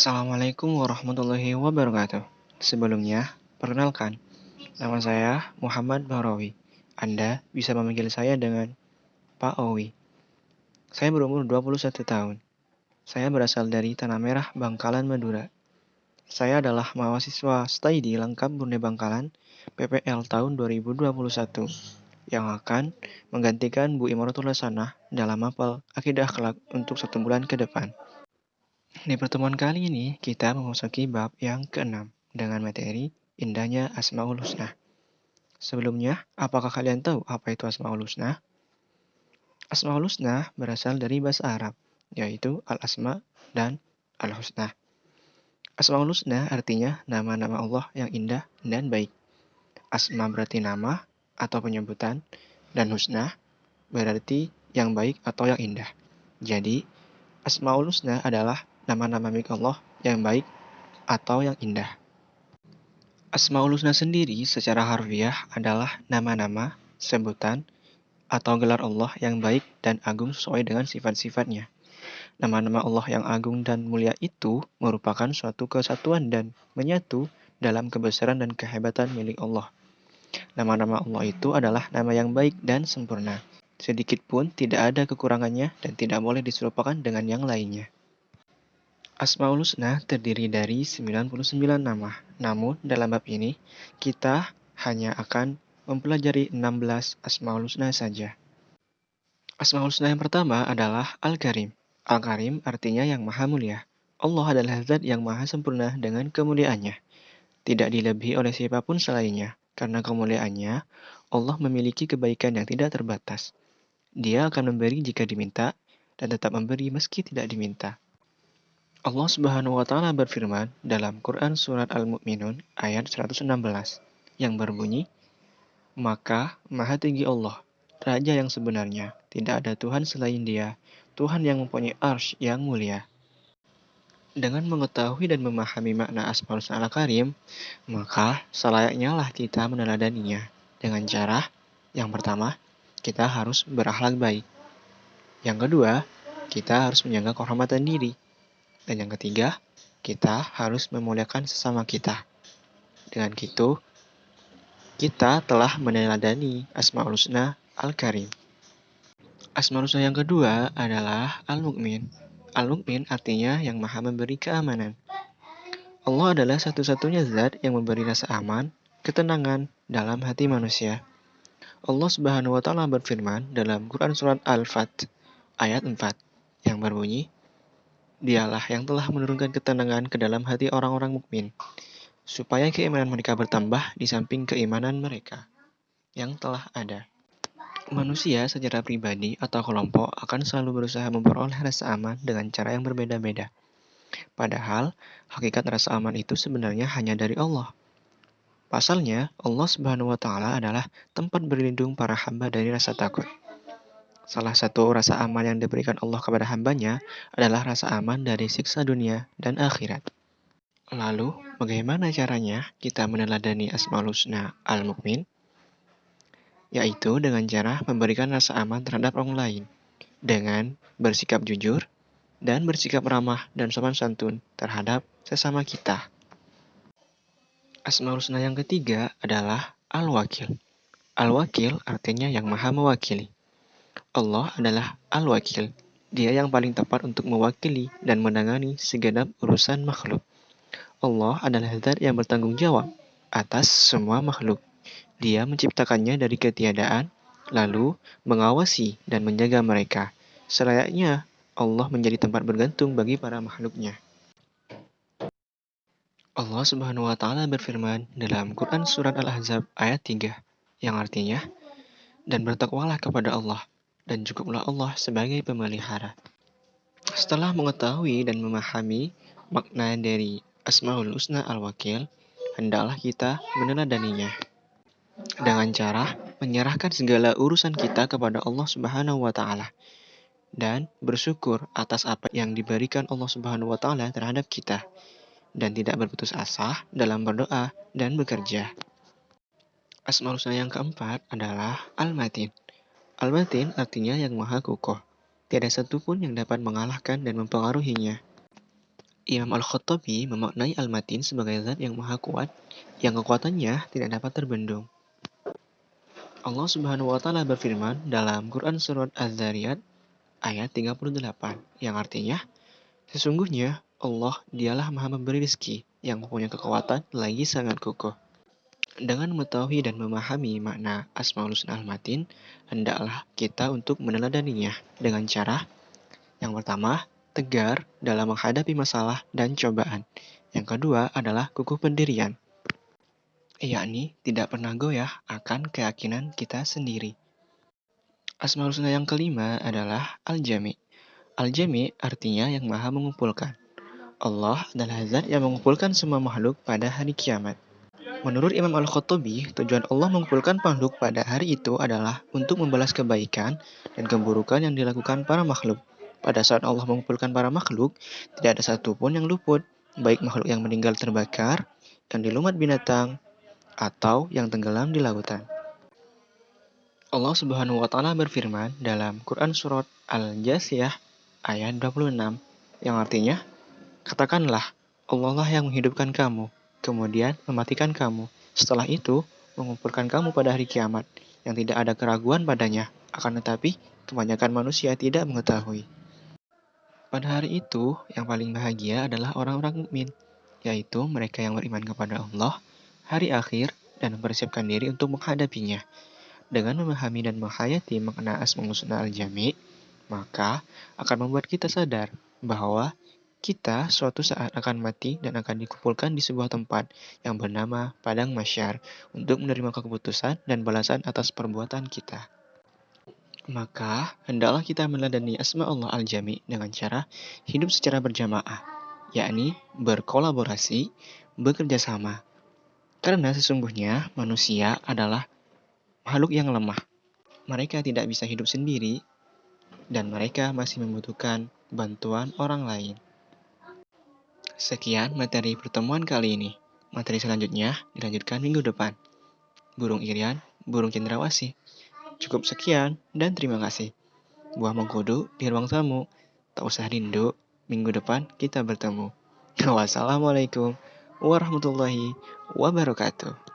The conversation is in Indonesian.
Assalamualaikum warahmatullahi wabarakatuh. Sebelumnya, perkenalkan, nama saya Muhammad Bahrawi. Anda bisa memanggil saya dengan Pak Owi. Saya berumur 21 tahun. Saya berasal dari Tanah Merah, Bangkalan, Madura. Saya adalah mahasiswa stay di lengkap Bunda Bangkalan PPL tahun 2021 yang akan menggantikan Bu Imaratul Hasanah dalam mapel akidah kelak untuk 1 bulan ke depan. Di pertemuan kali ini, kita memasuki bab yang keenam dengan materi indahnya Asmaul Husna. Sebelumnya, apakah kalian tahu apa itu Asmaul Husna? Asmaul Husna berasal dari bahasa Arab, yaitu Al-Asma dan Al-Husna. Asmaul Husna artinya nama-nama Allah yang indah dan baik. Asma berarti nama atau penyebutan, dan Husna berarti yang baik atau yang indah. Jadi, Asmaul Husna adalah nama-nama milik Allah yang baik atau yang indah. Asmaul Husna sendiri secara harfiah adalah nama-nama, sebutan, atau gelar Allah yang baik dan agung sesuai dengan sifat-sifatnya. Nama-nama Allah yang agung dan mulia itu merupakan suatu kesatuan dan menyatu dalam kebesaran dan kehebatan milik Allah. Nama-nama Allah itu adalah nama yang baik dan sempurna. Sedikit pun tidak ada kekurangannya dan tidak boleh diserupakan dengan yang lainnya. Asmaul Husna terdiri dari 99 nama. Namun, dalam bab ini, kita hanya akan mempelajari 16 Asmaul Husna saja. Asmaul Husna yang pertama adalah Al-Karim. Al-Karim artinya yang maha mulia. Allah adalah zat yang maha sempurna dengan kemuliaannya. Tidak dilebihi oleh siapapun selainnya. Karena kemuliaannya, Allah memiliki kebaikan yang tidak terbatas. Dia akan memberi jika diminta, dan tetap memberi meski tidak diminta. Allah Subhanahu wa Ta'ala berfirman dalam Quran Surat Al-Mu'minun ayat 116 yang berbunyi, "Maka Maha Tinggi Allah, Raja yang sebenarnya, tidak ada Tuhan selain Dia, Tuhan yang mempunyai arsy yang mulia." Dengan mengetahui dan memahami makna Asmaul Husna Al-Karim, maka selayaknya lah kita meneladaninya dengan cara yang pertama, kita harus berakhlak baik. Yang kedua, kita harus menjaga kehormatan diri. Dan yang ketiga, kita harus memuliakan sesama kita. Dengan gitu, kita telah meneladani Asmaul Husna Al-Karim. Asmaul Husna yang kedua adalah Al-Mu'min. Al-Mu'min artinya yang maha memberi keamanan. Allah adalah satu-satunya zat yang memberi rasa aman, ketenangan dalam hati manusia. Allah Subhanahu wa Ta'ala berfirman dalam Quran Surat Al-Fat ayat 4 yang berbunyi, Dialah yang telah menurunkan ketenangan ke dalam hati orang-orang mukmin, supaya keimanan mereka bertambah di samping keimanan mereka yang telah ada. Manusia secara pribadi atau kelompok akan selalu berusaha memperoleh rasa aman dengan cara yang berbeda-beda. Padahal, hakikat rasa aman itu sebenarnya hanya dari Allah. Pasalnya, Allah Subhanahu wa Ta'ala adalah tempat berlindung para hamba dari rasa takut. Salah satu rasa aman yang diberikan Allah kepada hambanya adalah rasa aman dari siksa dunia dan akhirat. Lalu, bagaimana caranya kita meneladani Asmaul Husna Al-Mu'min? Yaitu dengan cara memberikan rasa aman terhadap orang lain, dengan bersikap jujur, dan bersikap ramah dan sopan santun terhadap sesama kita. Asmaul Husna yang ketiga adalah Al-Wakil. Al-Wakil artinya yang maha mewakili. Allah adalah Al-Wakil. Dia yang paling tepat untuk mewakili dan menangani segenap urusan makhluk. Allah adalah zat yang bertanggung jawab atas semua makhluk. Dia menciptakannya dari ketiadaan, lalu mengawasi dan menjaga mereka. Selayaknya Allah menjadi tempat bergantung bagi para makhluknya. Allah Subhanahu wa Ta'ala berfirman dalam Quran Surat Al-Ahzab ayat 3 yang artinya, dan bertakwalah kepada Allah, dan cukuplah Allah sebagai pemelihara. Setelah mengetahui dan memahami makna dari Asmaul Husna Al-Wakil, hendaklah kita meneladaninya dengan cara menyerahkan segala urusan kita kepada Allah Subhanahu wa Ta'ala dan bersyukur atas apa yang diberikan Allah Subhanahu wa Ta'ala terhadap kita, dan tidak berputus asa dalam berdoa dan bekerja. Asmaul Husna yang keempat adalah Al-Matin. Al-Matin artinya yang maha kokoh. Tiada satupun yang dapat mengalahkan dan mempengaruhinya. Imam Al-Khattabi memaknai Al-Matin sebagai zat yang maha kuat, yang kekuatannya tidak dapat terbendung. Allah Subhanahu wa Ta'ala berfirman dalam Quran Surat Az-Zariyat ayat 38, yang artinya, sesungguhnya Allah dialah maha memberi rezeki, yang mempunyai kekuatan lagi sangat kokoh. Dengan mengetahui dan memahami makna Asmaul Husna Al-Matin, hendaklah kita untuk meneladaninya dengan cara yang pertama, tegar dalam menghadapi masalah dan cobaan. Yang kedua adalah kukuh pendirian, yakni tidak pernah goyah akan keyakinan kita sendiri. Asmaul Husna yang kelima adalah Al-Jami. Al-Jami artinya yang maha mengumpulkan. Allah adalah zat yang mengumpulkan semua makhluk pada hari kiamat. Menurut Imam Al-Khattabi, tujuan Allah mengumpulkan makhluk pada hari itu adalah untuk membalas kebaikan dan keburukan yang dilakukan para makhluk. Pada saat Allah mengumpulkan para makhluk, tidak ada satupun yang luput, baik makhluk yang meninggal terbakar, yang dilumat binatang, atau yang tenggelam di lautan. Allah Subhanahu wa Ta'ala berfirman dalam Quran Surat Al-Jasiyah ayat 26, yang artinya, katakanlah, Allah lah yang menghidupkan kamu, kemudian mematikan kamu. Setelah itu, mengumpulkan kamu pada hari kiamat, yang tidak ada keraguan padanya. Akan tetapi, kebanyakan manusia tidak mengetahui. Pada hari itu, yang paling bahagia adalah orang-orang mukmin, yaitu mereka yang beriman kepada Allah, hari akhir, dan mempersiapkan diri untuk menghadapinya. Dengan memahami dan menghayati makna Asmaul Husna Al-Jami', maka akan membuat kita sadar bahwa kita suatu saat akan mati dan akan dikumpulkan di sebuah tempat yang bernama Padang Mahsyar untuk menerima keputusan dan balasan atas perbuatan kita. Maka, hendaklah kita meneladani Asma Allah Al-Jami dengan cara hidup secara berjamaah, yakni berkolaborasi, bekerja sama. Karena sesungguhnya manusia adalah makhluk yang lemah. Mereka tidak bisa hidup sendiri dan mereka masih membutuhkan bantuan orang lain. Sekian materi pertemuan kali ini. Materi selanjutnya dilanjutkan minggu depan. Burung Irian, burung cendrawasih. Cukup sekian dan terima kasih. Buah mengkudu di ruang tamu. Tak usah rindu, minggu depan kita bertemu. Wassalamualaikum warahmatullahi wabarakatuh.